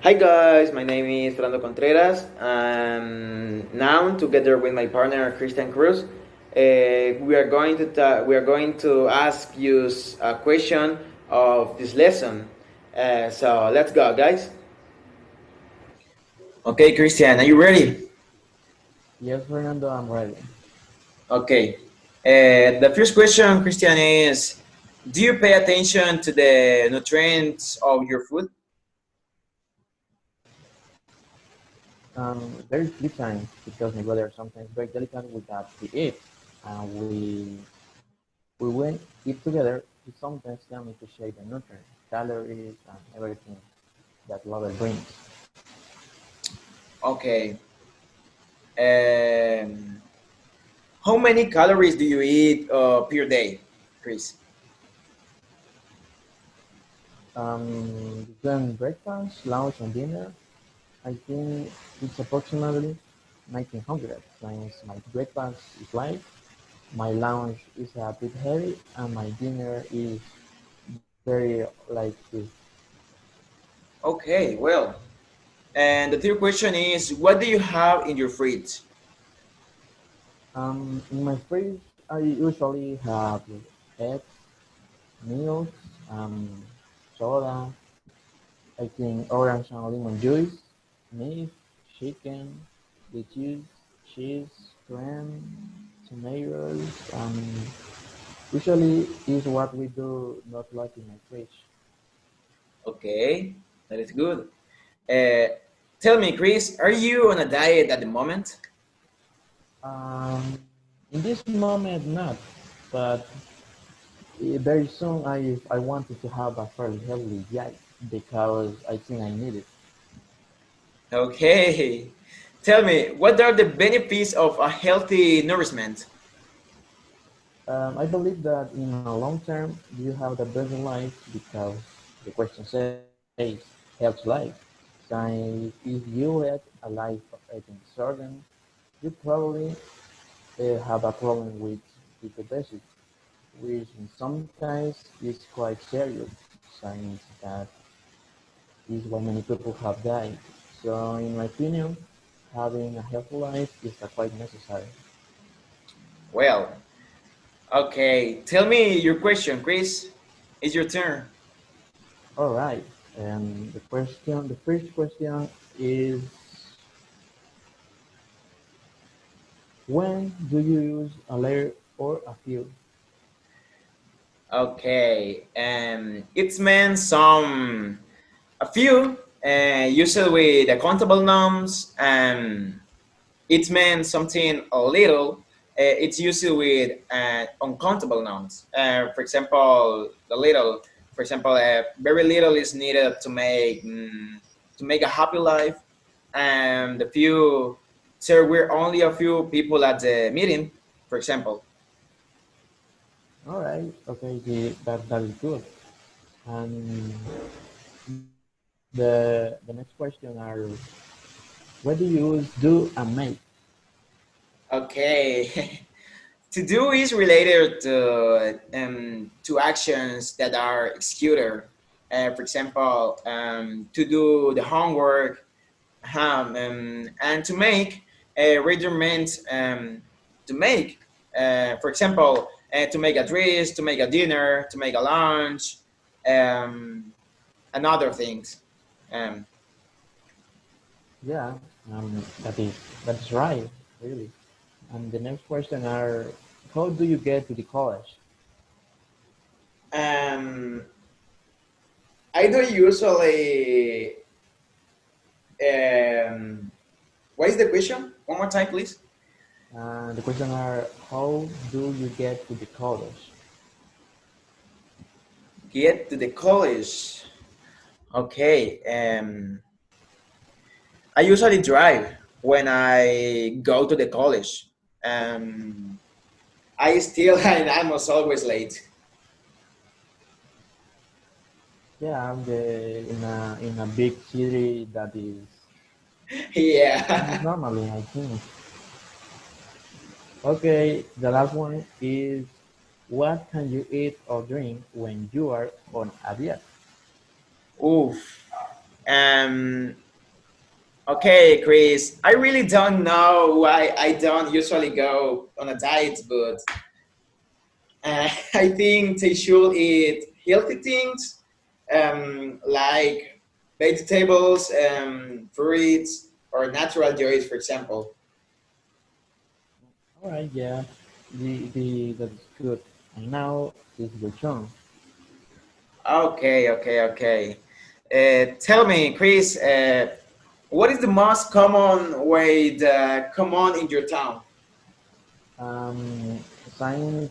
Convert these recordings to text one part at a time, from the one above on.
Hi guys, my name is Fernando Contreras, and now together with my partner Cristian Cruz, we are going to ask you a question of this lesson. So let's go, guys. Okay, Cristian, are you ready? Yes, Fernando, I'm ready. Okay. The first question, Cristian, is: do you pay attention to the nutrients of your food? Very few times because my brother is sometimes very delicate with that he eats, and we when eat together, he sometimes tell me to share the nutrients, calories, and everything that love brings. Okay. Um, how many calories do you eat per day, Chris? Between breakfast, lunch, and dinner, I think it's approximately 1900 since my breakfast is light, my lunch is a bit heavy, and my dinner is very light too. Okay, well, and the third question is, what do you have in your fridge? In my fridge, I usually have eggs, milk, soda, I think orange and lemon juice, meat, chicken, lettuce, cheese, cream, tomatoes. Usually is what we do not like in my fridge. Okay, that is good. Uh, tell me, Chris, are you on a diet at the moment? Um, in this moment, not, but very soon I wanted to have a fairly healthy diet because I think I need it. Okay, tell me, what are the benefits of a healthy nourishment? I believe that in a long term, you have the best life because the question says health life. So if you had a life of eating disorder, you probably have a problem with obesity, which in some cases is quite serious, since that is why many people have died. So in my opinion, having a healthy life is quite necessary. Well, okay, tell me your question, Chris. It's your turn. All right, the first question is, when do you use a layer or a field? Okay, it's meant some a few, usually with accountable norms, and it meant something a little. It's usually with uncountable nouns. For example, the little. For example, very little is needed to make a happy life, and the few. So we're only a few people at the meeting. For example. All right, okay, that is good. And the next question are, what do you use do and make? Okay. To do is related to actions that are executed. For example, to do the homework, and to make a regiment, to make, for example, to make a dress, to make a dinner, to make a lunch, um, and other things. Um, Yeah, that's right, really. And the next question are, how do you get to the college? um, I do usually. What is the question? One more time, please. The question are, how do you get to the college? Get to the college. Okay. I usually drive when I go to the college. Um, I still and I'm always late. Yeah, in a big city that is Yeah. normally, I think. Okay, the last one is, what can you eat or drink when you are on a diet? Oof. Um, okay, Chris, I really don't know why I don't usually go on a diet, but I think they should eat healthy things like vegetables, fruits, or natural joys, for example. All right, yeah, that's good. And now is your turn. Okay, okay, okay. Tell me, Chris, what is the most common way that come on in your town? Um, since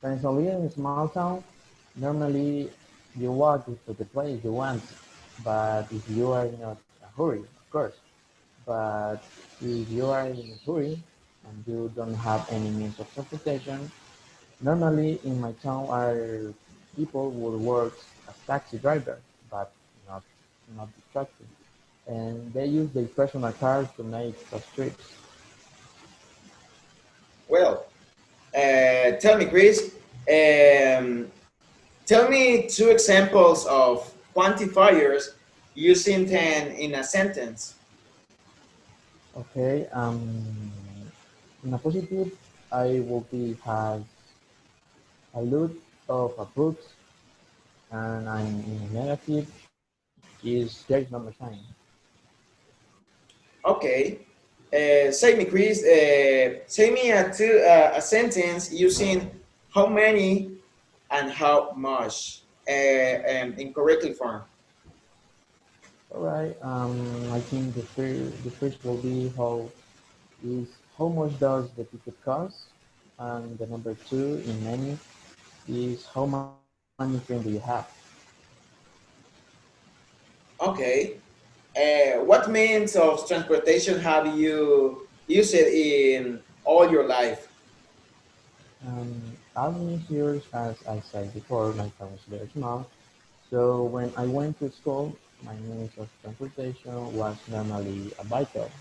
since I live in a small town, normally you walk to the place you want, but if you are in a hurry, of course. But if you are in a hurry and you don't have any means of transportation, normally in my town are people who work as taxi drivers, but not not the truckers, and they use their personal cars to make those trips. Well, tell me, Chris, um, tell me two examples of quantifiers using 10 in a sentence. Okay, in a positive, I will be has a lot of books, and I'm in a negative is there is no more time. Okay. Say me, Chris, say me a sentence using how many and how much in correctly form. All right, I think the first will be how much does the ticket cost, and the number two in many is how many friends do you have. Okay. What means of transportation have you used in all your life? All these years, as I said before, my town is very small. So when I went to school, my means of transportation was normally a bicycle.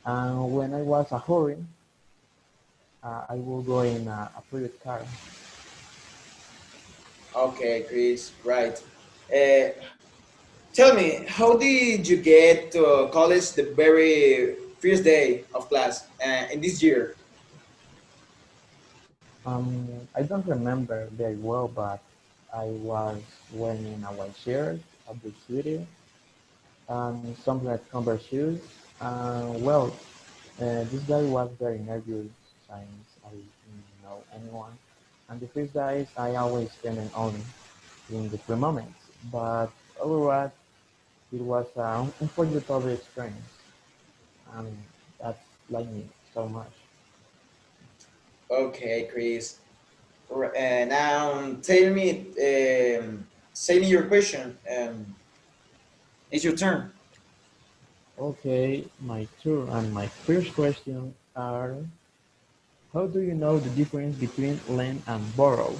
And when I was a hurry, I will go in a private car. Okay, Chris, right. Uh, Tell me, how did you get to college the very first day of class in this year? I don't remember very well, but I was wearing a white shirt, a blue sweater, and some red Converse shoes. Well, this guy was very nervous since I didn't know anyone. And the first days I always spend it only in the free moments. But overall, it was an unforgettable experience. And that's like me so much. Okay, Chris. Now tell me, say me your question. It's your turn. Okay, my turn. And my first question are, how do you know the difference between lend and borrow?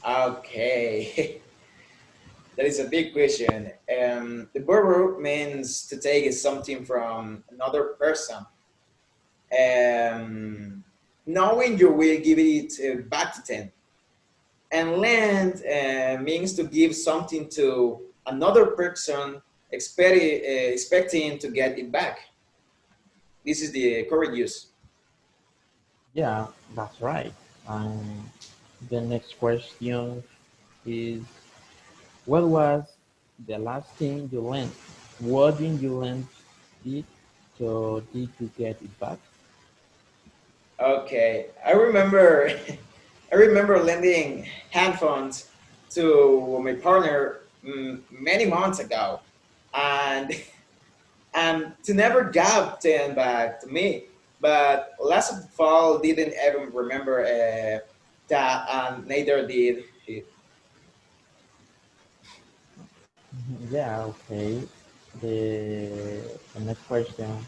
Okay, that is a big question. The borrow means to take something from another person, um, knowing you will give it back to them. And lend means to give something to another person, expecting to get it back. This is the correct use. Yeah, that's right. And the next question is, what was the last thing you lent? What did you lend it? So did you get it back? Okay, I remember, I remember lending handphones to my partner many months ago, and to never got them back to me. But last of the fall didn't even remember that, and neither did he. Yeah, okay. The next question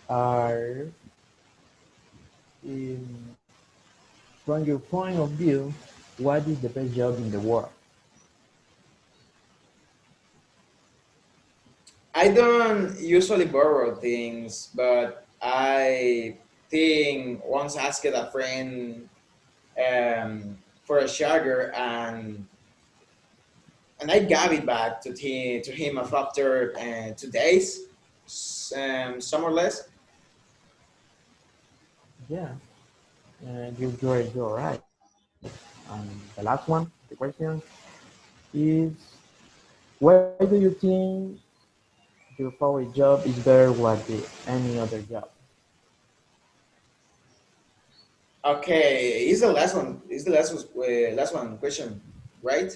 are, in, from your point of view, what is the best job in the world? I don't usually borrow things, but I think once asked a friend for a charger, and I gave it back to him after 2 days, some or less. Yeah, you're right. And the last one, the question is, why do you think your favorite job is better than any other job? Okay, is the last one. Is the last one question, right?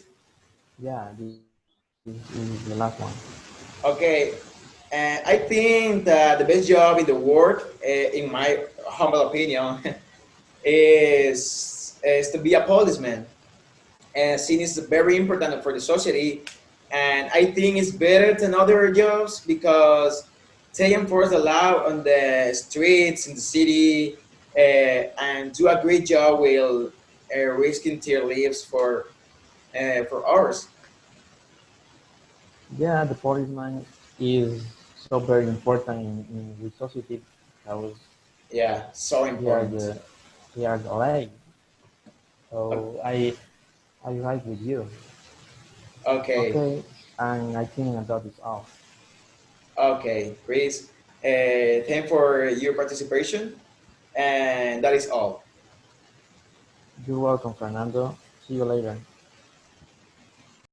Yeah, this is the last one. Okay, and I think that the best job in the world, in my humble opinion, is to be a policeman. And since it's very important for the society, and I think it's better than other jobs because they enforce the law on the streets in the city, and do a great job while risking their lives for ours. Yeah, the policeman is so very important in the society because Yeah, so they are important. the they are the leg. O- So I right with you. Okay, Okay, and I think that is all. okay, Chris. Thank for your participation, and that is all. You're welcome, Fernando. See you later.